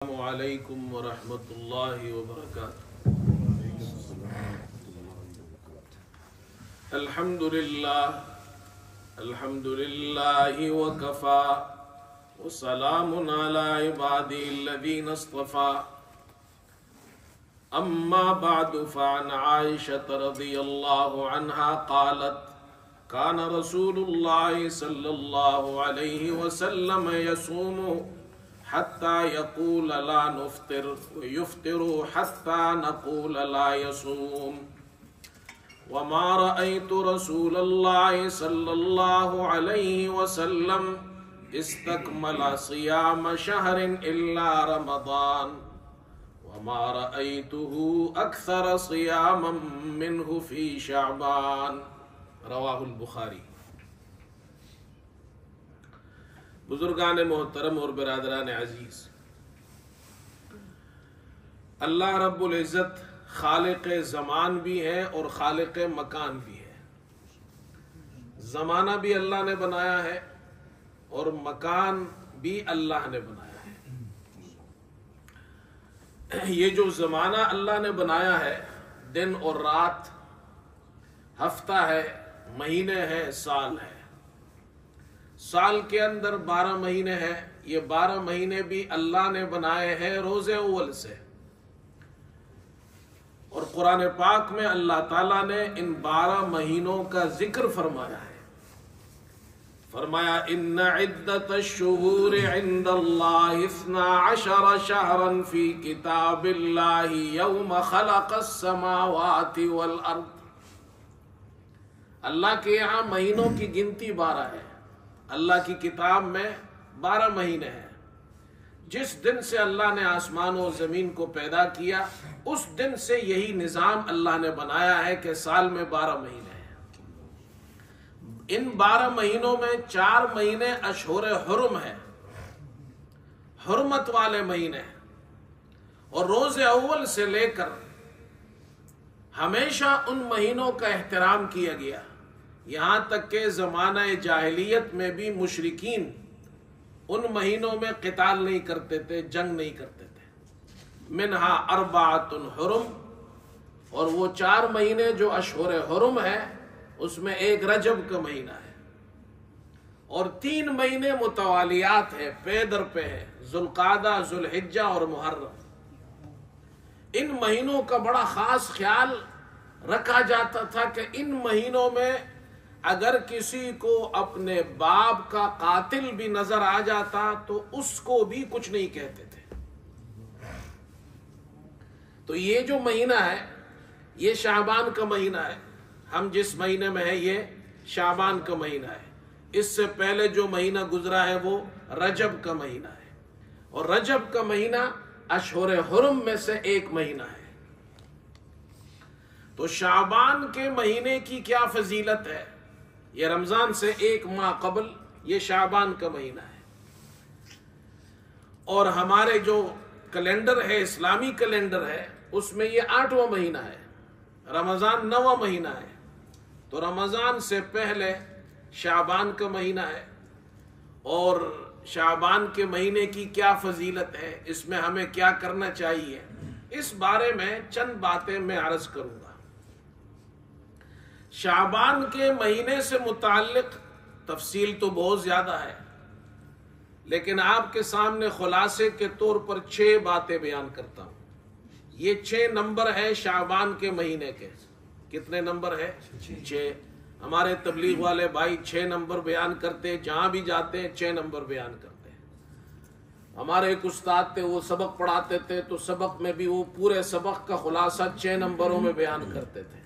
السلام علیکم ورحمۃ اللہ وبرکاتہ۔ الحمد للہ وکفا وسلام علی عبادہ الذین اصطفى، اما بعد فعن عائشہ رضی اللہ عنہا قالت کان رسول اللہ صلی اللہ علیہ وسلم یصوم حتى يقول لا نفطر ويفطر حتى نقول لا يصوم، وما رأيت رسول الله صلى الله عليه وسلم استكمل صيام شهر إلا رمضان، وما رأيته أكثر صياما منه في شعبان، رواه البخاری۔ بزرگان محترم اور برادران عزیز، اللہ رب العزت خالق زمان بھی ہے اور خالق مکان بھی ہے۔ زمانہ بھی اللہ نے بنایا ہے اور مکان بھی اللہ نے بنایا ہے۔ یہ جو زمانہ اللہ نے بنایا ہے، دن اور رات، ہفتہ ہے، مہینے ہیں، سال ہے۔ سال کے اندر 12 مہینے ہیں، یہ 12 مہینے بھی اللہ نے بنائے ہیں روز اول سے، اور قرآن پاک میں اللہ تعالیٰ نے ان 12 مہینوں کا ذکر فرمایا ہے۔ فرمایا ان عدت الشہور عند اللہ 12 شہرا فی کتاب اللہ یوم خلق السماوات والارض۔ اللہ کے یہاں مہینوں کی گنتی 12 ہے۔ اللہ کی کتاب میں 12 مہینے ہیں۔ جس دن سے اللہ نے آسمان و زمین کو پیدا کیا، اس دن سے یہی نظام اللہ نے بنایا ہے کہ سال میں 12 مہینے ہیں۔ ان 12 مہینوں میں 4 مہینے اشہر حرم ہیں، حرمت والے مہینے ہیں، اور روز اول سے لے کر ہمیشہ ان مہینوں کا احترام کیا گیا، یہاں تک کہ زمانہ جاہلیت میں بھی مشرکین ان مہینوں میں قتال نہیں کرتے تھے، جنگ نہیں کرتے تھے۔ منہا 4 حرم، اور وہ 4 مہینے جو اشہر حرم ہے، اس میں ایک رجب کا مہینہ ہے، اور 3 مہینے متوالیات ہیں، پے در پہ ہے، ذوالقعدہ، ذوالحجہ اور محرم۔ ان مہینوں کا بڑا خاص خیال رکھا جاتا تھا کہ ان مہینوں میں اگر کسی کو اپنے باپ کا قاتل بھی نظر آ جاتا تو اس کو بھی کچھ نہیں کہتے تھے۔ تو یہ جو مہینہ ہے، یہ شعبان کا مہینہ ہے۔ ہم جس مہینے میں ہیں، یہ شعبان کا مہینہ ہے۔ اس سے پہلے جو مہینہ گزرا ہے وہ رجب کا مہینہ ہے، اور رجب کا مہینہ اشہر حرم میں سے ایک مہینہ ہے۔ تو شعبان کے مہینے کی کیا فضیلت ہے؟ یہ رمضان سے 1 ماہ قبل یہ شعبان کا مہینہ ہے، اور ہمارے جو کیلنڈر ہے، اسلامی کیلنڈر ہے، اس میں یہ 8واں مہینہ ہے۔ رمضان 9واں مہینہ ہے، تو رمضان سے پہلے شعبان کا مہینہ ہے۔ اور شعبان کے مہینے کی کیا فضیلت ہے، اس میں ہمیں کیا کرنا چاہیے، اس بارے میں چند باتیں میں عرض کروں گا۔ شعبان کے مہینے سے متعلق تفصیل تو بہت زیادہ ہے، لیکن آپ کے سامنے خلاصے کے طور پر 6 باتیں بیان کرتا ہوں۔ یہ 6 نمبر ہے شعبان کے مہینے کے۔ کتنے نمبر ہے؟ 6۔ ہمارے تبلیغ والے بھائی 6 نمبر بیان کرتے، جہاں بھی جاتے ہیں 6 نمبر بیان کرتے ہیں۔ ہمارے ایک استاد تھے، وہ سبق پڑھاتے تھے، تو سبق میں بھی وہ پورے سبق کا خلاصہ 6 نمبروں میں بیان کرتے تھے۔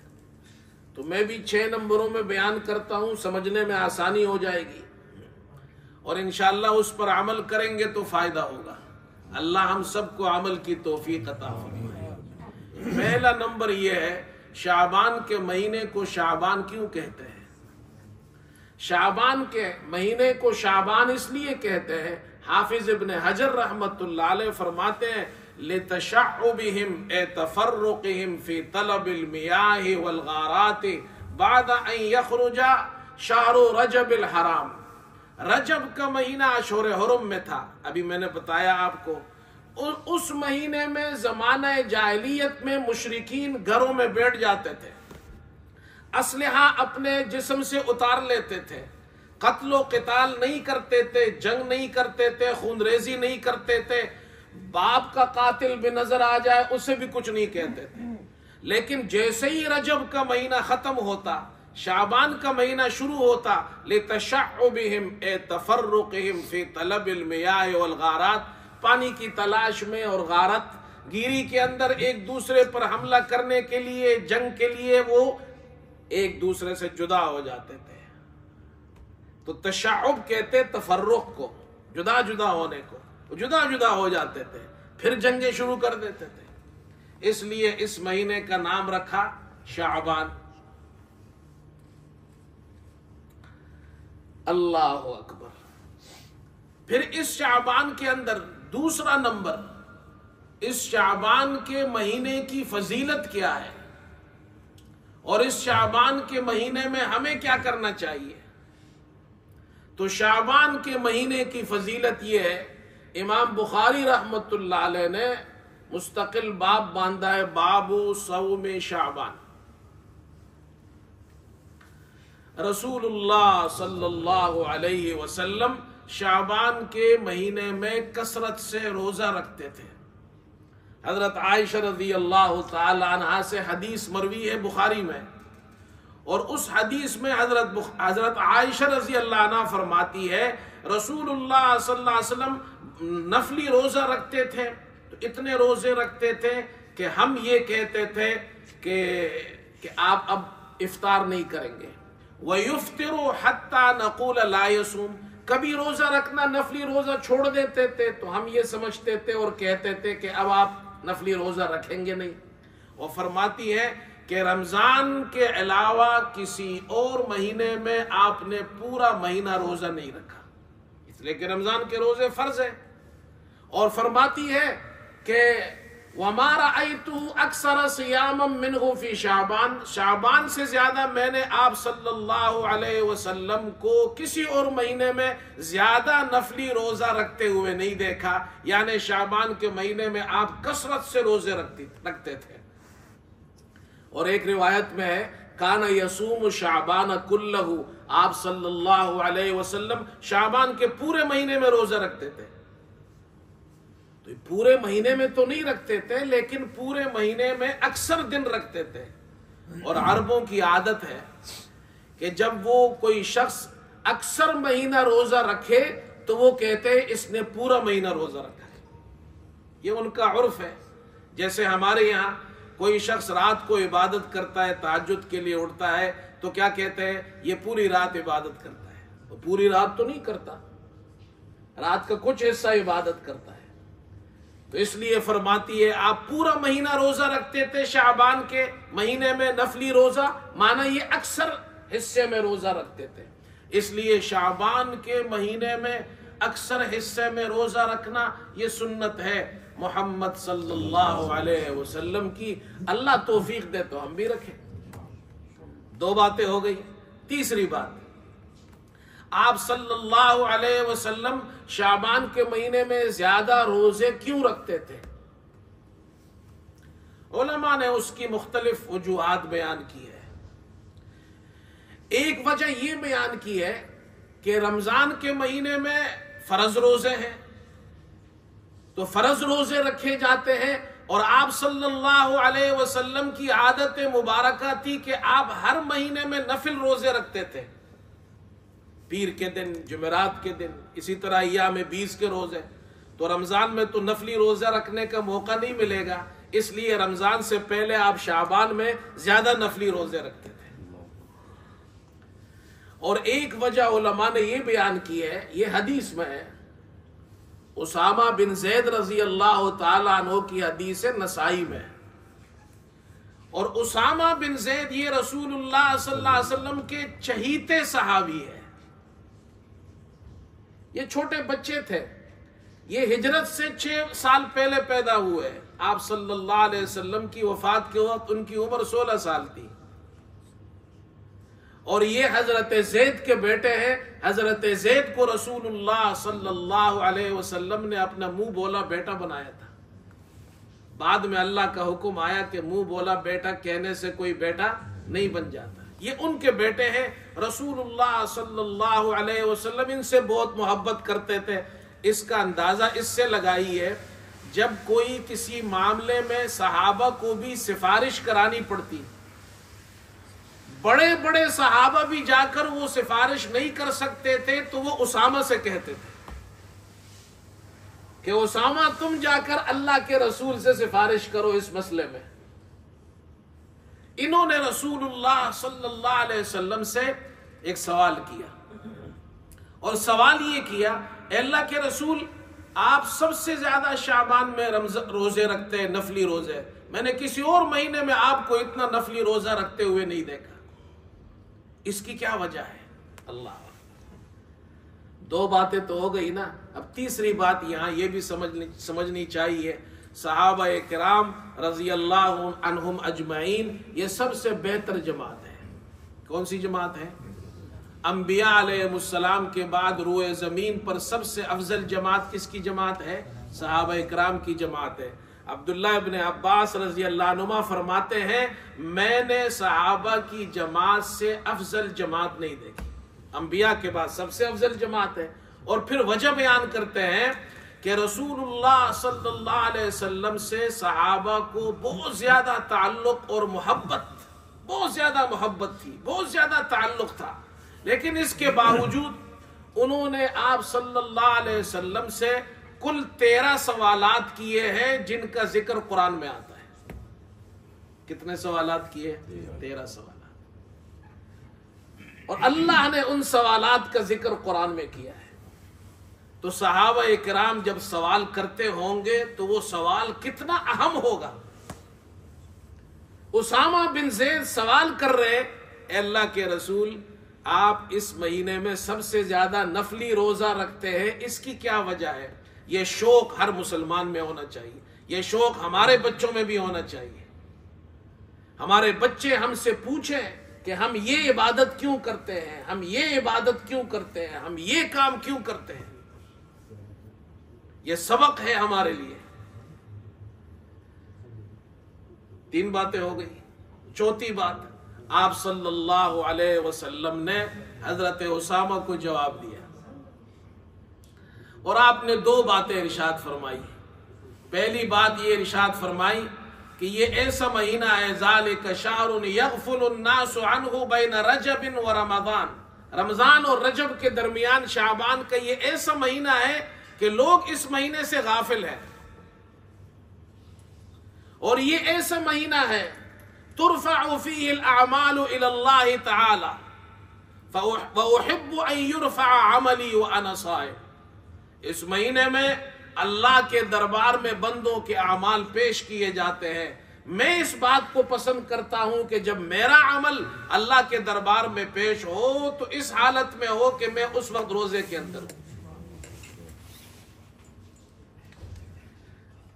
تو میں بھی 6 نمبروں میں بیان کرتا ہوں، سمجھنے میں آسانی ہو جائے گی، اور انشاءاللہ اس پر عمل کریں گے تو فائدہ ہوگا۔ اللہ ہم سب کو عمل کی توفیق عطا فرمائے۔ پہلا نمبر یہ ہے، شعبان کے مہینے کو شعبان کیوں کہتے ہیں؟ شعبان کے مہینے کو شعبان اس لیے کہتے ہیں، حافظ ابن حجر رحمت اللہ علیہ فرماتے ہیں لِتَشَعُّبِهِمْ اے تَفَرُّقِهِمْ فِي طَلَبِ الْمِيَاهِ وَالْغَارَاتِ بعد ان یخرج شہر رجب الحرام۔ رجب کا مہینہ اشہر حرم میں تھا، ابھی میں نے بتایا آپ کو، اس مہینے میں زمانہ جاہلیت میں مشرکین گھروں میں بیٹھ جاتے تھے، اسلحہ اپنے جسم سے اتار لیتے تھے، قتل و قتال نہیں کرتے تھے، جنگ نہیں کرتے تھے، خون ریزی نہیں کرتے تھے، باپ کا قاتل بھی نظر آ جائے اسے بھی کچھ نہیں کہتے تھے۔ لیکن جیسے ہی رجب کا مہینہ ختم ہوتا، شعبان کا مہینہ شروع ہوتا، لِتَشَعُّبِهِمْ اے تَفَرُّقِهِمْ فِي طَلَبِ الْمِيَاهِ وَالْغَارَاتِ، پانی کی تلاش میں اور غارت گیری کے اندر ایک دوسرے پر حملہ کرنے کے لیے، جنگ کے لیے وہ ایک دوسرے سے جدا ہو جاتے تھے۔ تو تشعب کہتے تفرق کو، جدا جدا ہونے کو، جدا جدا ہو جاتے تھے، پھر جنگیں شروع کر دیتے تھے۔ اس لیے اس مہینے کا نام رکھا شعبان۔ اللہ اکبر۔ پھر اس شعبان کے اندر دوسرا نمبر، اس شعبان کے مہینے کی فضیلت کیا ہے اور اس شعبان کے مہینے میں ہمیں کیا کرنا چاہیے؟ تو شعبان کے مہینے کی فضیلت یہ ہے، امام بخاری رحمت اللہ علیہ نے مستقل باب باندھا ہے، باب صوم شعبان۔ رسول اللہ صلی اللہ علیہ وسلم شعبان کے مہینے میں کثرت سے روزہ رکھتے تھے۔ حضرت عائشہ رضی اللہ تعالی عنہا سے حدیث مروی ہے بخاری میں، اور اس حدیث میں حضرت عائشہ رضی اللہ عنہا فرماتی ہے رسول اللہ صلی اللہ علیہ وسلم نفلی روزہ رکھتے تھے، تو اتنے روزے رکھتے تھے کہ ہم یہ کہتے تھے کہ آپ اب افطار نہیں کریں گے۔ وَيُفْتِرُ حَتَّى نَقُولَ لَا يَصُومُ، کبھی روزہ رکھنا نفلی روزہ چھوڑ دیتے تھے تو ہم یہ سمجھتے تھے اور کہتے تھے کہ اب آپ نفلی روزہ رکھیں گے نہیں۔ وہ فرماتی ہے کہ رمضان کے علاوہ کسی اور مہینے میں آپ نے پورا مہینہ روزہ نہیں رکھا، اس لیے کہ رمضان کے روزے فرض ہیں۔ اور فرماتی ہے کہ وَمَا رَأَيْتُهُ أَكْثَرَ صِيَامًا مِّنْهُ فِي شَعْبَانَ، شعبان سے زیادہ میں نے آپ صلی اللہ علیہ وسلم کو کسی اور مہینے میں زیادہ نفلی روزہ رکھتے ہوئے نہیں دیکھا، یعنی شعبان کے مہینے میں آپ کثرت سے روزے رکھتے تھے۔ اور ایک روایت میں ہے کَانَ يَصُومُ شَعْبَانَ كُلَّهُ، آپ صلی اللہ علیہ وسلم شعبان کے پورے مہینے میں روزہ رکھتے تھے۔ تو پورے مہینے میں تو نہیں رکھتے تھے، لیکن پورے مہینے میں اکثر دن رکھتے تھے۔ اور عربوں کی عادت ہے کہ جب وہ کوئی شخص اکثر مہینہ روزہ رکھے تو وہ کہتے ہیں اس نے پورا مہینہ روزہ رکھا ہے، یہ ان کا عرف ہے۔ جیسے ہمارے یہاں کوئی شخص رات کو عبادت کرتا ہے، تہجد کے لیے اٹھتا ہے تو کیا کہتے ہیں؟ یہ پوری رات عبادت کرتا ہے۔ وہ پوری رات تو نہیں کرتا، رات کا کچھ حصہ عبادت کرتا ہے۔ تو اس لیے فرماتی ہے آپ پورا مہینہ روزہ رکھتے تھے شعبان کے مہینے میں نفلی روزہ، معنی یہ اکثر حصے میں روزہ رکھتے تھے۔ اس لیے شعبان کے مہینے میں اکثر حصے میں روزہ رکھنا یہ سنت ہے محمد صلی اللہ علیہ وسلم کی۔ اللہ توفیق دے تو ہم بھی رکھیں۔ دو باتیں ہو گئی۔ تیسری بات، آپ صلی اللہ علیہ وسلم شعبان کے مہینے میں زیادہ روزے کیوں رکھتے تھے؟ علماء نے اس کی مختلف وجوہات بیان کی ہے۔ ایک وجہ یہ بیان کی ہے کہ رمضان کے مہینے میں فرض روزے ہیں تو فرض روزے رکھے جاتے ہیں، اور آپ صلی اللہ علیہ وسلم کی عادت مبارکہ تھی کہ آپ ہر مہینے میں نفل روزے رکھتے تھے، پیر کے دن، جمعرات کے دن، اسی طرح ایام 20 کے روزے۔ تو رمضان میں تو نفلی روزہ رکھنے کا موقع نہیں ملے گا، اس لیے رمضان سے پہلے آپ شعبان میں زیادہ نفلی روزے رکھتے تھے۔ اور ایک وجہ علماء نے یہ بیان کی ہے، یہ حدیث میں ہے، اسامہ بن زید رضی اللہ تعالیٰ عنہ کی حدیث نسائی میں، اور اسامہ بن زید یہ رسول اللہ صلی اللہ علیہ وسلم کے چہیتے صحابی ہیں۔ یہ چھوٹے بچے تھے، یہ ہجرت سے 6 سال پہلے پیدا ہوئے۔ آپ صلی اللہ علیہ وسلم کی وفات کے وقت ان کی عمر 16 سال تھی، اور یہ حضرت زید کے بیٹے ہیں۔ حضرت زید کو رسول اللہ صلی اللہ علیہ وسلم نے اپنا منہ بولا بیٹا بنایا تھا۔ بعد میں اللہ کا حکم آیا کہ منہ بولا بیٹا کہنے سے کوئی بیٹا نہیں بن جاتا. یہ ان کے بیٹے ہیں. رسول اللہ صلی اللہ علیہ وسلم ان سے بہت محبت کرتے تھے. اس کا اندازہ اس سے لگائیے جب کوئی کسی معاملے میں صحابہ کو بھی سفارش کرانی پڑتی، بڑے بڑے صحابہ بھی جا کر وہ سفارش نہیں کر سکتے تھے تو وہ اسامہ سے کہتے تھے کہ اسامہ تم جا کر اللہ کے رسول سے سفارش کرو اس مسئلے میں. انہوں نے رسول اللہ صلی اللہ علیہ وسلم سے ایک سوال کیا، اور سوال یہ کیا اے اللہ کے رسول آپ سب سے زیادہ شعبان میں روزے رکھتے ہیں، نفلی روزے. میں نے کسی اور مہینے میں آپ کو اتنا نفلی روزہ رکھتے ہوئے نہیں دیکھا، اس کی کیا وجہ ہے؟ اللہ. دو باتیں تو ہو گئی نا. اب تیسری بات یہاں یہ بھی سمجھنی چاہیے، صحابہ کرام رضی اللہ عنہم اجمعین یہ سب سے بہتر جماعت ہے. کون سی جماعت ہے؟ انبیاء علیہ السلام کے بعد روئے زمین پر سب سے افضل جماعت کس کی جماعت ہے؟ صحابہ کرام کی جماعت ہے. عبداللہ ابن عباس رضی اللہ عنہما فرماتے ہیں میں نے صحابہ کی جماعت سے افضل جماعت نہیں دیکھی. انبیاء کے بعد سب سے افضل جماعت ہے. اور پھر وجہ بیان کرتے ہیں کہ رسول اللہ صلی اللہ علیہ وسلم سے صحابہ کو بہت زیادہ تعلق اور محبت، بہت زیادہ محبت تھی، بہت زیادہ تعلق تھا. لیکن اس کے باوجود انہوں نے آپ صلی اللہ علیہ وسلم سے کل 13 سوالات کیے ہیں جن کا ذکر قرآن میں آتا ہے. کتنے سوالات کیے؟ 13 سوالات. اور اللہ نے ان سوالات کا ذکر قرآن میں کیا ہے. تو صحابہ کرام جب سوال کرتے ہوں گے تو وہ سوال کتنا اہم ہوگا. اسامہ بن زید سوال کر رہے اے اللہ کے رسول آپ اس مہینے میں سب سے زیادہ نفلی روزہ رکھتے ہیں، اس کی کیا وجہ ہے؟ یہ شوق ہر مسلمان میں ہونا چاہیے، یہ شوق ہمارے بچوں میں بھی ہونا چاہیے. ہمارے بچے ہم سے پوچھیں کہ ہم یہ عبادت کیوں کرتے ہیں، ہم یہ عبادت کیوں کرتے ہیں، ہم یہ کام کیوں کرتے ہیں. یہ سبق ہے ہمارے لیے. 3 باتیں ہو گئی. چوتھی بات آپ صلی اللہ علیہ وسلم نے حضرت اسامہ کو جواب دیا اور آپ نے 2 باتیں ارشاد فرمائی. پہلی بات یہ ارشاد فرمائی کہ یہ ایسا مہینہ ہے ذالک شہر یغفل الناس عنہ بین رجب و رمضان. رمضان اور رجب کے درمیان شعبان کا یہ ایسا مہینہ ہے کہ لوگ اس مہینے سے غافل ہیں. اور یہ ایسا مہینہ ہے ترفع فيه الاعمال الى الله تعالى فاحب ان يرفع عملي وانا صائم. اس مہینے میں اللہ کے دربار میں بندوں کے اعمال پیش کیے جاتے ہیں. میں اس بات کو پسند کرتا ہوں کہ جب میرا عمل اللہ کے دربار میں پیش ہو تو اس حالت میں ہو کہ میں اس وقت روزے کے اندر ہوں.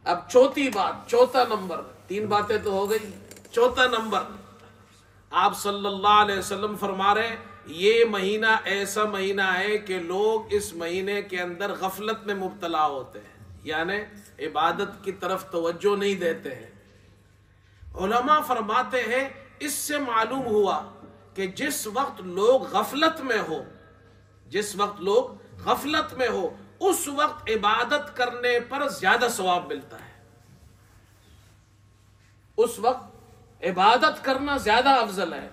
اب چوتھی بات، چوتھا نمبر. 3 باتیں تو ہو گئی. چوتھا نمبر آپ صلی اللہ علیہ وسلم فرما رہے یہ مہینہ ایسا مہینہ ہے کہ لوگ اس مہینے کے اندر غفلت میں مبتلا ہوتے ہیں، یعنی عبادت کی طرف توجہ نہیں دیتے ہیں. علماء فرماتے ہیں اس سے معلوم ہوا کہ جس وقت لوگ غفلت میں ہو، جس وقت لوگ غفلت میں ہو اس وقت عبادت کرنے پر زیادہ ثواب ملتا ہے. اس وقت عبادت کرنا زیادہ افضل ہے.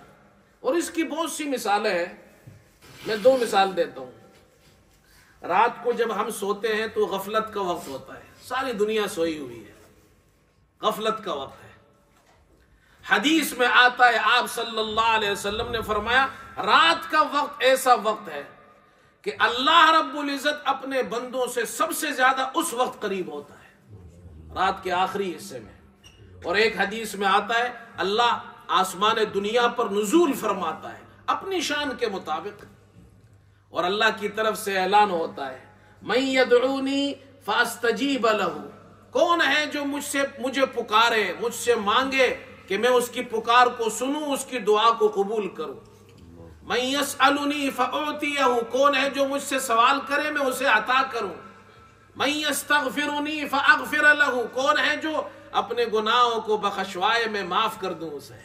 اور اس کی بہت سی مثالیں ہیں. میں 2 مثال دیتا ہوں. رات کو جب ہم سوتے ہیں تو غفلت کا وقت ہوتا ہے، ساری دنیا سوئی ہوئی ہے، غفلت کا وقت ہے. حدیث میں آتا ہے آپ صلی اللہ علیہ وسلم نے فرمایا رات کا وقت ایسا وقت ہے کہ اللہ رب العزت اپنے بندوں سے سب سے زیادہ اس وقت قریب ہوتا ہے، رات کے آخری حصے میں. اور ایک حدیث میں آتا ہے اللہ آسمان دنیا پر نزول فرماتا ہے اپنی شان کے مطابق، اور اللہ کی طرف سے اعلان ہوتا ہے من یدعونی فاستجیب لہ. کون ہے جو مجھے پکارے، مجھ سے مانگے کہ میں اس کی پکار کو سنوں، اس کی دعا کو قبول کروں. من یسألنی فاعطیہ. کون ہے جو مجھ سے سوال کرے میں اسے عطا کروں. من یستغفرنی فاغفر لہ، کون ہے جو اپنے گناہوں کو بخشوائے میں معاف کر دوں اسے۔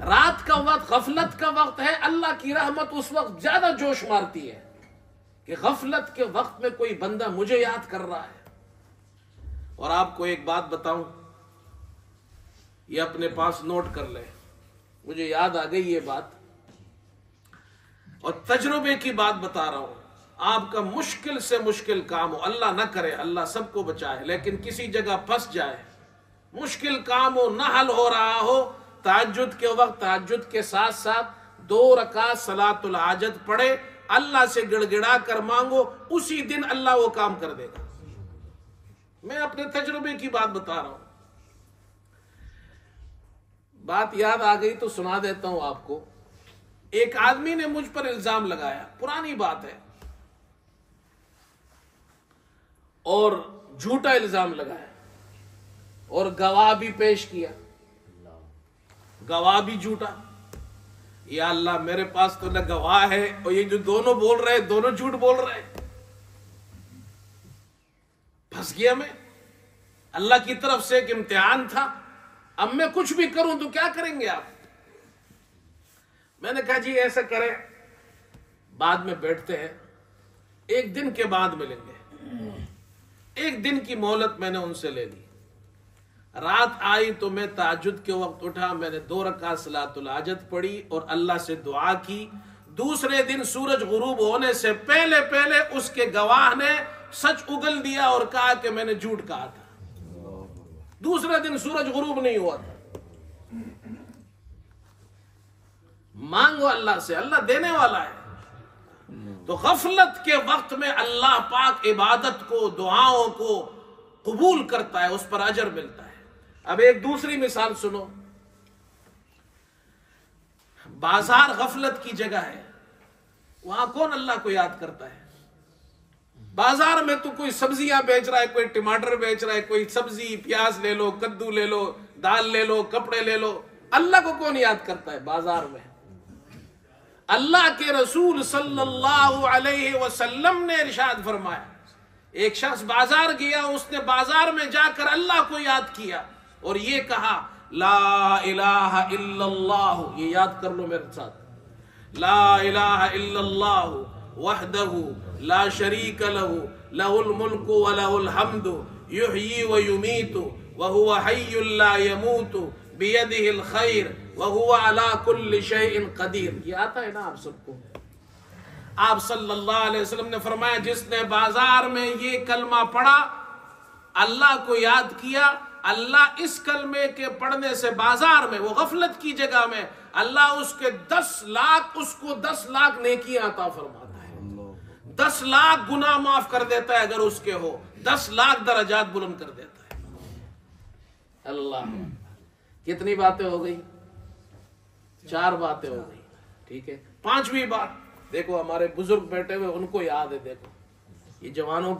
رات کا وقت غفلت کا وقت ہے، اللہ کی رحمت اس وقت زیادہ جوش مارتی ہے کہ غفلت کے وقت میں کوئی بندہ مجھے یاد کر رہا ہے۔ اور آپ کو ایک بات بتاؤں، یہ اپنے پاس نوٹ کر لیں، مجھے یاد آ گئی یہ بات، اور تجربے کی بات بتا رہا ہوں۔ آپ کا مشکل سے مشکل کام ہو، اللہ نہ کرے، اللہ سب کو بچائے، لیکن کسی جگہ پھنس جائے، مشکل کام ہو، نہ حل ہو رہا ہو، تہجد کے وقت تہجد کے ساتھ ساتھ 2 رکعت صلاۃ الحاجت پڑھے، اللہ سے گڑ گڑا کر مانگو، اسی دن اللہ وہ کام کر دے گا۔ میں اپنے تجربے کی بات بتا رہا ہوں۔ بات یاد آ گئی تو سنا دیتا ہوں آپ کو۔ ایک آدمی نے مجھ پر الزام لگایا، پرانی بات ہے، اور جھوٹا الزام لگایا، اور گواہ بھی پیش کیا، گواہ بھی جھوٹا۔ یا اللہ، میرے پاس تو نہ گواہ ہے، اور یہ جو دونوں بول رہے دونوں جھوٹ بول رہے، پھنس گیا میں۔ اللہ کی طرف سے ایک امتحان تھا، اب میں کچھ بھی کروں تو کیا کریں گے آپ؟ میں نے کہا جی ایسا کریں، بعد میں بیٹھتے ہیں، 1 دن کے بعد ملیں گے۔ 1 دن کی مہلت میں نے ان سے لے لی۔ رات آئی تو میں تہجد کے وقت اٹھا، میں نے 2 رکعت صلاۃ الحاجت پڑھی اور اللہ سے دعا کی۔ دوسرے دن سورج غروب ہونے سے پہلے پہلے اس کے گواہ نے سچ اگل دیا اور کہا کہ میں نے جھوٹ کہا تھا۔ دوسرے دن سورج غروب نہیں ہوا تھا۔ مانگو اللہ سے، اللہ دینے والا ہے۔ تو غفلت کے وقت میں اللہ پاک عبادت کو، دعاؤں کو قبول کرتا ہے، اس پر اجر ملتا ہے۔ اب ایک دوسری مثال سنو۔ بازار غفلت کی جگہ ہے، وہاں کون اللہ کو یاد کرتا ہے؟ بازار میں تو کوئی سبزیاں بیچ رہا ہے، کوئی ٹماٹر بیچ رہا ہے، کوئی سبزی پیاز لے لو، کدو لے لو، دال لے لو، کپڑے لے لو، اللہ کو کون یاد کرتا ہے بازار میں؟ اللہ کے رسول صلی اللہ علیہ وسلم نے ارشاد فرمایا، ایک شخص بازار گیا، اس نے بازار میں جا کر اللہ کو یاد کیا اور یہ کہا لا الہ الا اللہ، یہ یاد کر لو میرے ساتھ، لا الہ الا اللہ وحدہ لا شریک لہ لہ الملک ولہ الحمد یحیی ویمیت وہو حی لا یموت بیدہ الخیر وہو علی کل شیء قدیر۔ یہ آتا ہے نا آپ سب کو؟ آپ صلی اللہ علیہ وسلم نے فرمایا جس نے بازار میں یہ کلمہ پڑھا، اللہ کو یاد کیا، اللہ اس کلمے کے پڑھنے سے بازار میں، وہ غفلت کی جگہ میں، اللہ اس کے 10 لاکھ نیکیاں عطا فرماتا ہے، 10 لاکھ گناہ معاف کر دیتا ہے اگر اس کے ہو، 10 لاکھ درجات بلند کر دیتا ہے۔ اللہ، کتنی باتیں ہو گئی؟ 4 باتیں ہو گئی، ٹھیک ہے۔ 5ویں بات دیکھو، ہمارے بزرگ بیٹھے ہوئے، ان کو یاد ہے، دیکھو یہ جوانوں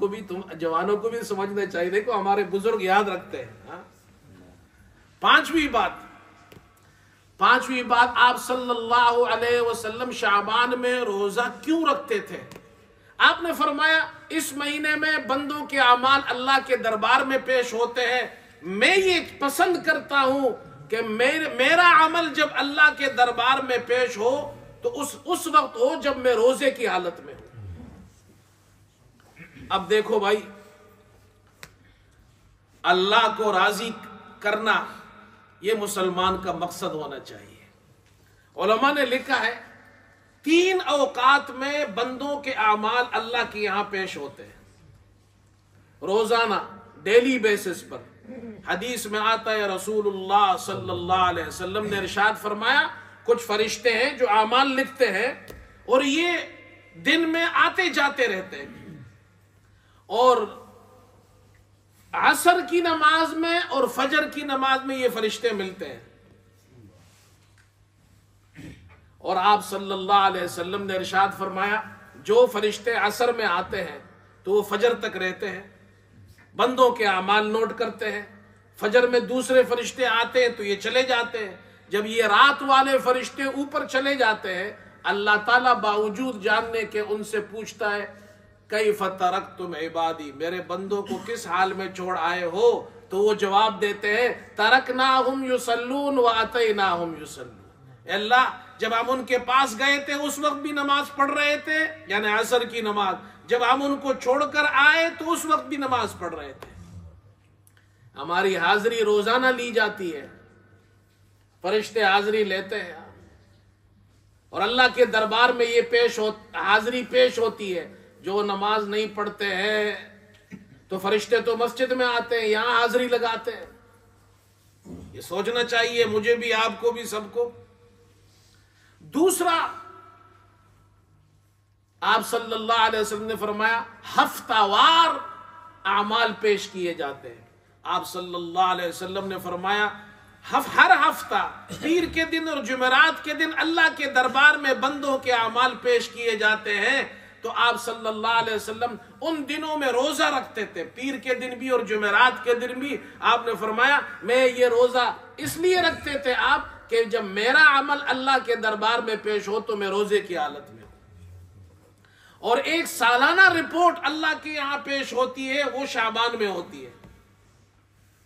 کو بھی سمجھنا چاہیے، دیکھو ہمارے بزرگ یاد رکھتے ہیں۔ 5ویں بات، آپ صلی اللہ علیہ وسلم شعبان میں روزہ کیوں رکھتے تھے؟ آپ نے فرمایا اس مہینے میں بندوں کے اعمال اللہ کے دربار میں پیش ہوتے ہیں، میں یہ پسند کرتا ہوں کہ میرا عمل جب اللہ کے دربار میں پیش ہو تو اس وقت ہو جب میں روزے کی حالت میں ہوں۔ اب دیکھو بھائی، اللہ کو راضی کرنا یہ مسلمان کا مقصد ہونا چاہیے۔ علماء نے لکھا ہے 3 اوقات میں بندوں کے اعمال اللہ کے یہاں پیش ہوتے ہیں، روزانہ، ڈیلی بیسس پر۔ حدیث میں آتا ہے رسول اللہ صلی اللہ علیہ وسلم نے ارشاد فرمایا کچھ فرشتے ہیں جو اعمال لکھتے ہیں اور یہ دن میں آتے جاتے رہتے ہیں، اور عصر کی نماز میں اور فجر کی نماز میں یہ فرشتے ملتے ہیں، اور آپ صلی اللہ علیہ وسلم نے ارشاد فرمایا جو فرشتے عصر میں آتے ہیں تو وہ فجر تک رہتے ہیں، بندوں کے اعمال نوٹ کرتے ہیں، فجر میں دوسرے فرشتے آتے ہیں تو یہ چلے جاتے ہیں، جب یہ رات والے فرشتے اوپر چلے جاتے ہیں اللہ تعالیٰ باوجود جاننے کے ان سے پوچھتا ہے کیف ترکتم عبادی، میرے بندوں کو کس حال میں چھوڑ آئے ہو؟ تو وہ جواب دیتے ہیں ترکناہم یصلون واتیناہم یصلون، اے اللہ جب ہم ان کے پاس گئے تھے اس وقت بھی نماز پڑھ رہے تھے، یعنی عصر کی نماز، جب ہم ان کو چھوڑ کر آئے تو اس وقت بھی نماز پڑھ رہے تھے۔ ہماری حاضری روزانہ لی جاتی ہے، فرشتے حاضری لیتے ہیں، اور اللہ کے دربار میں یہ حاضری پیش ہوتی ہے۔ جو نماز نہیں پڑھتے ہیں تو فرشتے تو مسجد میں آتے ہیں، یہاں حاضری لگاتے ہیں۔ یہ سوچنا چاہیے مجھے بھی، آپ کو بھی، سب کو۔ دوسرا، آپ صلی اللہ علیہ وسلم نے فرمایا ہفتہ وار اعمال پیش کیے جاتے ہیں۔ آپ صلی اللہ علیہ وسلم نے فرمایا ہر ہفتہ پیر کے دن اور جمعرات کے دن اللہ کے دربار میں بندوں کے اعمال پیش کیے جاتے ہیں۔ تو آپ صلی اللہ علیہ وسلم ان دنوں میں روزہ رکھتے تھے، پیر کے دن بھی اور جمعرات کے دن بھی۔ آپ نے فرمایا میں یہ روزہ اس لیے رکھتے تھے آپ کہ جب میرا عمل اللہ کے دربار میں پیش ہو تو میں روزے کی حالت میں ہوں۔ اور ایک سالانہ رپورٹ اللہ کے یہاں پیش ہوتی ہے، وہ شعبان میں ہوتی ہے،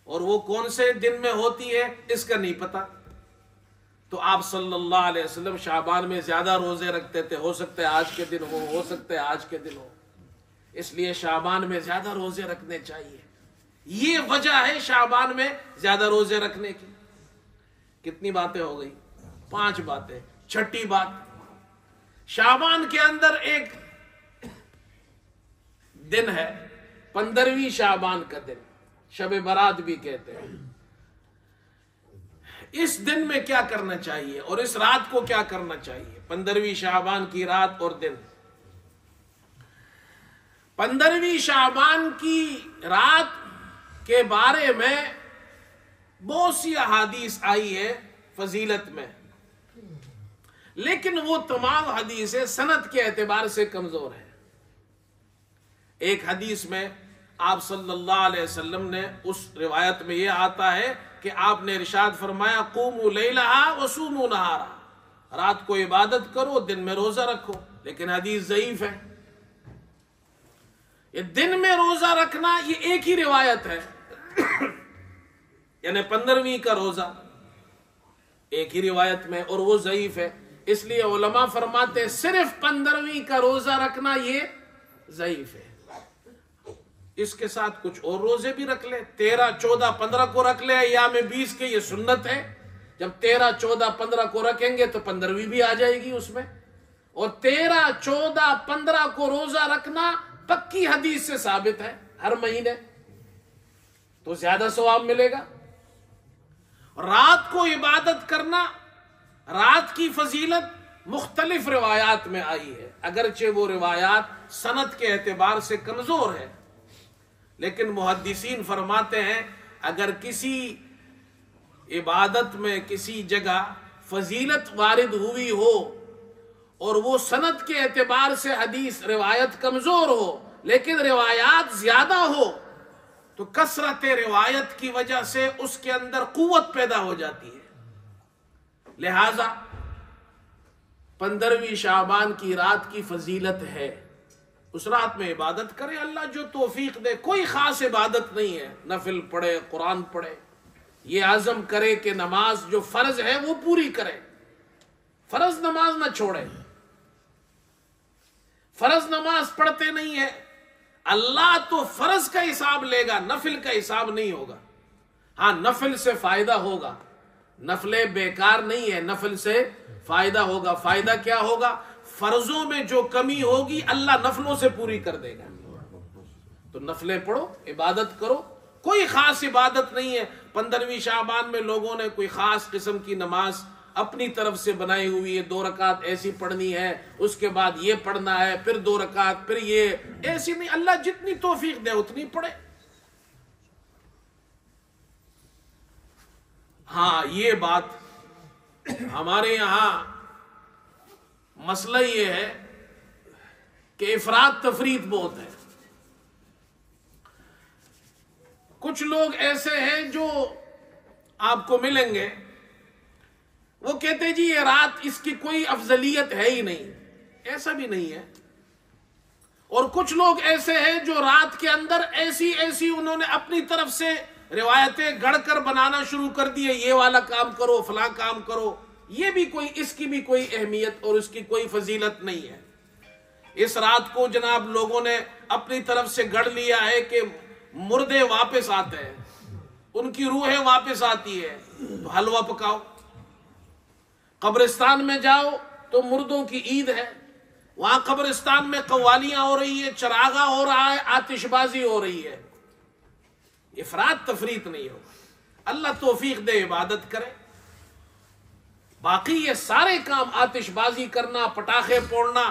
اور وہ کون سے دن میں ہوتی ہے اس کا نہیں پتا۔ تو آپ صلی اللہ علیہ وسلم شعبان میں زیادہ روزے رکھتے تھے، ہو سکتا ہے آج کے دن ہو سکتا ہے آج کے دن ہو، اس لیے شعبان میں زیادہ روزے رکھنے چاہیے۔ یہ وجہ ہے شعبان میں زیادہ روزے رکھنے کی۔ کتنی باتیں ہو گئی؟ 5 باتیں۔ چھٹی بات، شعبان کے اندر ایک دن ہے 15ویں شعبان کا دن، شب برات بھی کہتے ہیں۔ اس دن میں کیا کرنا چاہیے اور اس رات کو کیا کرنا چاہیے؟ 15ویں شعبان کی رات اور دن۔ 15ویں شعبان کی رات کے بارے میں بہت سی احادیث آئی ہے فضیلت میں، لیکن وہ تمام حدیثیں سند کے اعتبار سے کمزور ہیں۔ ایک حدیث میں آپ صلی اللہ علیہ وسلم نے، اس روایت میں یہ آتا ہے کہ آپ نے ارشاد فرمایا قوموا لیلہا وصوموا نہارہا، رات کو عبادت کرو دن میں روزہ رکھو، لیکن حدیث ضعیف ہے۔ یہ دن میں روزہ رکھنا یہ ایک ہی روایت ہے، یعنی 15ویں کا روزہ ایک ہی روایت میں، اور وہ ضعیف ہے۔ اس لیے علماء فرماتے صرف 15ویں کا روزہ رکھنا یہ ضعیف ہے، اس کے ساتھ کچھ اور روزے بھی رکھ لے، 13، 14، 15 کو رکھ لے، ایام 20 کے، یہ سنت ہے۔ جب 13، 14، 15 کو رکھیں گے تو 15ویں بھی آ جائے گی اس میں، اور 13، 14، 15 کو روزہ رکھنا پکی حدیث سے ثابت ہے ہر مہینے، تو زیادہ ثواب ملے گا۔ رات کو عبادت کرنا، رات کی فضیلت مختلف روایات میں آئی ہے، اگرچہ وہ روایات سند کے اعتبار سے کمزور ہے، لیکن محدثین فرماتے ہیں اگر کسی عبادت میں کسی جگہ فضیلت وارد ہوئی ہو اور وہ سند کے اعتبار سے حدیث روایت کمزور ہو لیکن روایات زیادہ ہو، تو کثرت روایت کی وجہ سے اس کے اندر قوت پیدا ہو جاتی ہے۔ لہذا 15ویں شعبان کی رات کی فضیلت ہے، اس رات میں عبادت کرے، اللہ جو توفیق دے۔ کوئی خاص عبادت نہیں ہے، نفل پڑھے، قرآن پڑھے، یہ عزم کرے کہ نماز جو فرض ہے وہ پوری کرے، فرض نماز نہ چھوڑے۔ فرض نماز پڑھتے نہیں ہے، اللہ تو فرض کا حساب لے گا، نفل کا حساب نہیں ہوگا۔ ہاں نفل سے فائدہ ہوگا، نفلیں بیکار نہیں ہے، نفل سے فائدہ ہوگا۔ فائدہ کیا ہوگا؟ فرضوں میں جو کمی ہوگی اللہ نفلوں سے پوری کر دے گا۔ تو نفلیں پڑھو، عبادت کرو، کوئی خاص عبادت نہیں ہے۔ 15ویں شعبان میں لوگوں نے کوئی خاص قسم کی نماز اپنی طرف سے بنائی ہوئی ہے، 2 رکعت ایسی پڑھنی ہے، اس کے بعد یہ پڑھنا ہے، پھر 2 رکعت، پھر یہ، ایسی نہیں۔ اللہ جتنی توفیق دے اتنی پڑھے۔ ہاں یہ بات ہمارے یہاں مسئلہ یہ ہے کہ افراط تفریط بہت ہے۔ کچھ لوگ ایسے ہیں جو آپ کو ملیں گے، وہ کہتے جی یہ رات اس کی کوئی افضلیت ہے ہی نہیں، ایسا بھی نہیں ہے۔ اور کچھ لوگ ایسے ہیں جو رات کے اندر ایسی انہوں نے اپنی طرف سے روایتیں گڑھ کر بنانا شروع کر دیے، یہ والا کام کرو، فلاں کام کرو. یہ بھی اس کی بھی کوئی اہمیت اور اس کی کوئی فضیلت نہیں ہے. اس رات کو جناب لوگوں نے اپنی طرف سے گڑھ لیا ہے کہ مردے واپس آتے ہیں، ان کی روحیں واپس آتی ہے تو حلوہ پکاؤ. قبرستان میں جاؤ تو مردوں کی عید ہے، وہاں قبرستان میں قوالیاں ہو رہی ہے، چراغا ہو رہا ہے، آتش بازی ہو رہی ہے. افراط تفریط نہیں ہوگا. اللہ توفیق دے عبادت کرے. باقی یہ سارے کام، آتش بازی کرنا، پٹاخے پھوڑنا،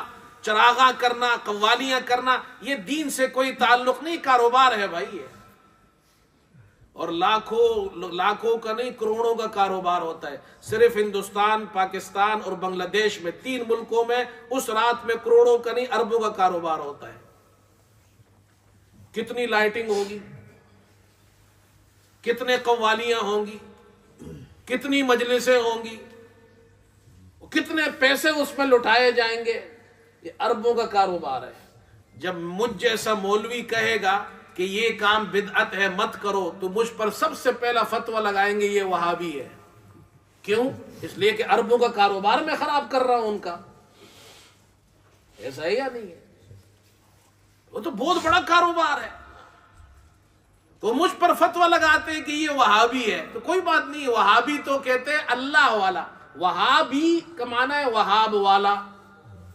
چراغاں کرنا، قوالیاں کرنا، یہ دین سے کوئی تعلق نہیں، کاروبار ہے بھائی یہ. اور لاکھوں کا نہیں، کروڑوں کا کاروبار ہوتا ہے. صرف ہندوستان، پاکستان اور بنگلہ دیش میں 3 ملکوں میں اس رات میں کروڑوں کا نہیں، اربوں کا کاروبار ہوتا ہے. کتنی لائٹنگ ہوگی، کتنے قوالیاں ہوں گی، کتنی مجلسیں ہوں گی، کتنے پیسے اس میں لٹائے جائیں گے. یہ اربوں کا کاروبار ہے. جب مجھ جیسا مولوی کہے گا کہ یہ کام بدعت ہے مت کرو، تو مجھ پر سب سے پہلا فتویٰ لگائیں گے یہ وہابی ہے. کیوں؟ اس لیے کہ اربوں کا کاروبار میں خراب کر رہا ہوں ان کا. ایسا ہے یا نہیں ہے؟ وہ تو بہت بڑا کاروبار ہے. تو مجھ پر فتویٰ لگاتے ہیں کہ یہ وہابی ہے. تو کوئی بات نہیں، وہابی تو کہتے ہیں اللہ والا. وہابی کا معنی ہے وہاب والا.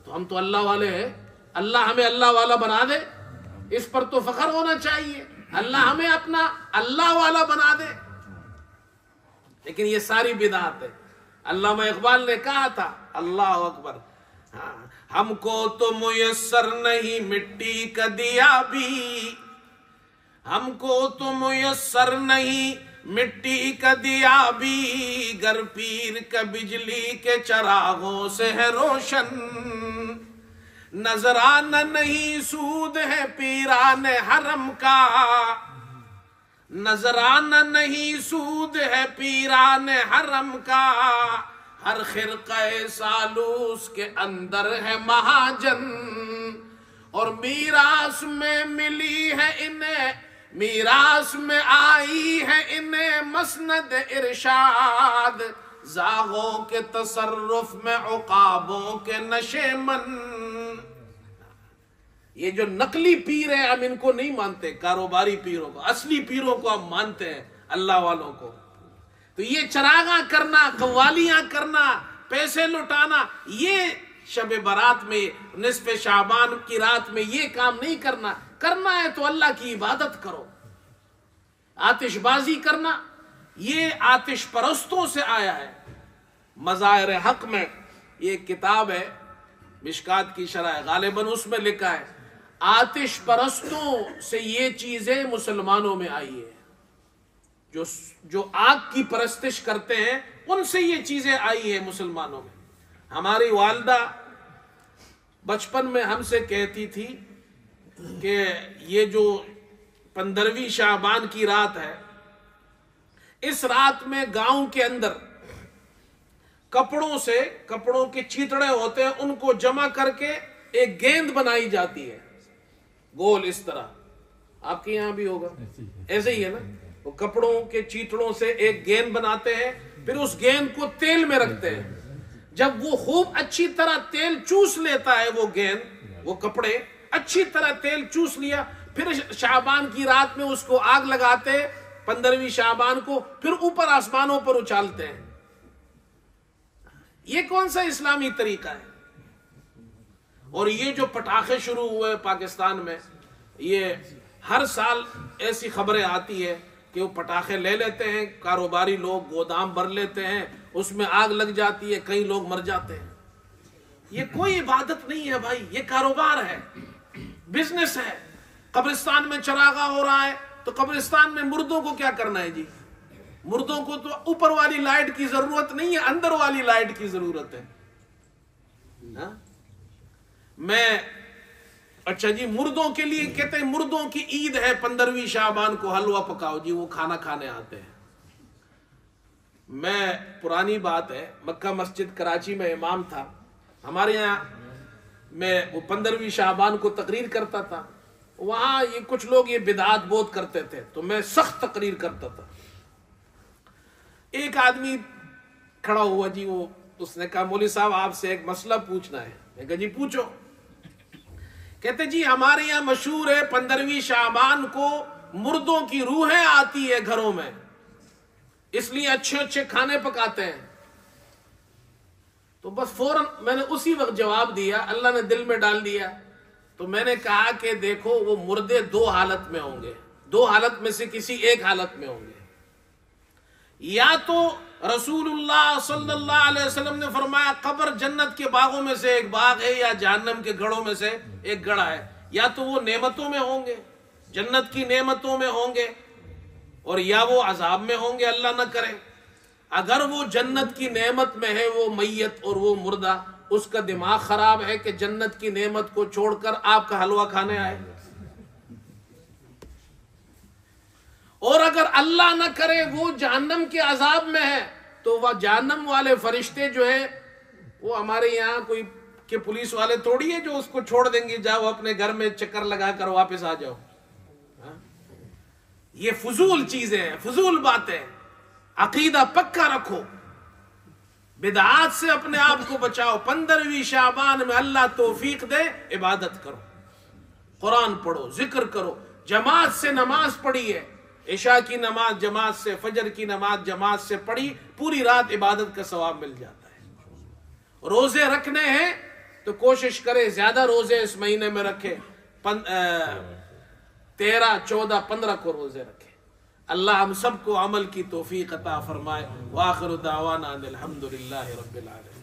تو ہم تو اللہ والے ہیں، اللہ ہمیں اللہ والا بنا دے، اس پر تو فخر ہونا چاہیے. اللہ ہمیں اپنا اللہ والا بنا دے. لیکن یہ ساری بدعت ہے. علامہ اقبال نے کہا تھا، اللہ اکبر، ہم کو تو میسر نہیں مٹی کا دیا بھی، ہم کو تو میسر نہیں مٹی کا دیا بھی، گر پیر کا بجلی کے چراغوں سے ہے روشن، نذرانہ نہیں سود ہے پیران حرم کا، نذرانہ نہیں سود ہے پیران حرم کا، ہر خرقہ سالوس کے اندر ہے مہاجن، اور میراث میں ملی ہے انہیں، میراث میں آئی ہے انہیں مسند ارشاد، زاغوں کے تصرف میں عقابوں کے نشے من. یہ جو نقلی پیر ہیں ہم ان کو نہیں مانتے، کاروباری پیروں کو. اصلی پیروں کو ہم مانتے ہیں، اللہ والوں کو. تو یہ چراغاں کرنا، قوالیاں کرنا، پیسے لٹانا، یہ شب برات میں، نصف شعبان کی رات میں یہ کام نہیں کرنا. کرنا ہے تو اللہ کی عبادت کرو. آتش بازی کرنا یہ آتش پرستوں سے آیا ہے. مظاہر حق میں یہ ایک کتاب ہے، مشکات کی شرح، غالباً اس میں لکھا ہے آتش پرستوں سے یہ چیزیں مسلمانوں میں آئی ہے. جو آگ کی پرستش کرتے ہیں ان سے یہ چیزیں آئی ہیں مسلمانوں میں. ہماری والدہ بچپن میں ہم سے کہتی تھی کہ یہ جو 15ویں شعبان کی رات ہے، اس رات میں گاؤں کے اندر کپڑوں کے چیتڑے ہوتے ہیں، ان کو جمع کر کے ایک گیند بنائی جاتی ہے گول اس طرح. آپ کے یہاں بھی ہوگا ایسے ہی ہے نا. وہ کپڑوں کے چیتڑوں سے ایک گیند بناتے ہیں، پھر اس گیند کو تیل میں رکھتے ہیں. جب وہ خوب اچھی طرح تیل چوس لیتا ہے، وہ گیند، وہ کپڑے اچھی طرح تیل چوس لیا، پھر شعبان کی رات میں اس کو آگ لگاتے، 15ویں شعبان کو، پھر اوپر آسمانوں پر اچھالتے ہیں. یہ کون سا اسلامی طریقہ ہے؟ اور یہ جو پٹاخے شروع ہوئے پاکستان میں، یہ ہر سال ایسی خبریں آتی ہے کہ وہ پٹاخے لے لیتے ہیں، کاروباری لوگ گودام بھر لیتے ہیں، اس میں آگ لگ جاتی ہے، کئی لوگ مر جاتے ہیں. یہ کوئی عبادت نہیں ہے بھائی، یہ کاروبار ہے، بزنس ہے. قبرستان میں چراغا ہو رہا ہے تو قبرستان میں مردوں کو کیا کرنا ہے جی؟ مردوں کو تو اوپر والی لائٹ کی ضرورت نہیں ہے، اندر والی لائٹ کی ضرورت ہے. اچھا جی، مردوں کے لیے کہتے ہیں مردوں کی عید ہے 15ویں شعبان کو، حلوہ پکاؤ جی، وہ کھانا کھانے آتے ہیں. میں پرانی بات ہے، مکہ مسجد کراچی میں امام تھا. ہمارے یہاں میں وہ 15ویں شعبان کو تقریر کرتا تھا، وہاں یہ کچھ لوگ یہ بدعات بہت کرتے تھے تو میں سخت تقریر کرتا تھا۔ ایک آدمی کھڑا ہوا جی، وہ اس نے کہا مولوی صاحب آپ سے ایک مسئلہ پوچھنا ہے۔ میں کہا جی پوچھو۔ کہتے جی ہمارے یہاں مشہور ہے 15ویں شعبان کو مردوں کی روحیں آتی ہے گھروں میں، اس لیے اچھے اچھے کھانے پکاتے ہیں۔ تو بس فوراً میں نے اسی وقت جواب دیا، اللہ نے دل میں ڈال دیا۔ تو میں نے کہا کہ دیکھو وہ مردے دو حالت میں ہوں گے، دو حالت میں سے کسی ایک حالت میں ہوں گے، یا تو رسول اللہ صلی اللہ علیہ وسلم نے فرمایا قبر جنت کے باغوں میں سے ایک باغ ہے یا جہنم کے گڑھوں میں سے ایک گڑھا ہے، یا تو وہ نعمتوں میں ہوں گے، جنت کی نعمتوں میں ہوں گے، اور یا وہ عذاب میں ہوں گے، اللہ نہ کرے۔ اگر وہ جنت کی نعمت میں ہے وہ میت اور وہ مردہ، اس کا دماغ خراب ہے کہ جنت کی نعمت کو چھوڑ کر آپ کا حلوہ کھانے آئے۔ اور اگر اللہ نہ کرے وہ جہنم کے عذاب میں ہے تو وہ جہنم والے فرشتے جو ہیں وہ ہمارے یہاں کوئی کہ پولیس والے تھوڑی ہے جو اس کو چھوڑ دیں گے جاؤ اپنے گھر میں چکر لگا کر واپس آ جاؤ۔ یہ فضول چیزیں ہیں، فضول باتیں۔ عقیدہ پکا رکھو، بدعات سے اپنے آپ کو بچاؤ۔ 15ویں شعبان میں اللہ توفیق دے عبادت کرو، قرآن پڑھو، ذکر کرو، جماعت سے نماز پڑھی ہے، عشاء کی نماز جماعت سے، فجر کی نماز جماعت سے پڑھی، پوری رات عبادت کا ثواب مل جاتا ہے۔ روزے رکھنے ہیں تو کوشش کرے زیادہ روزے اس مہینے میں رکھے، 13، 14، 15 کو روزے رکھے۔ اللہ ہم سب کو عمل کی توفیق عطا فرمائے۔ وآخر دعوانا ان الحمد للہ رب العالمین۔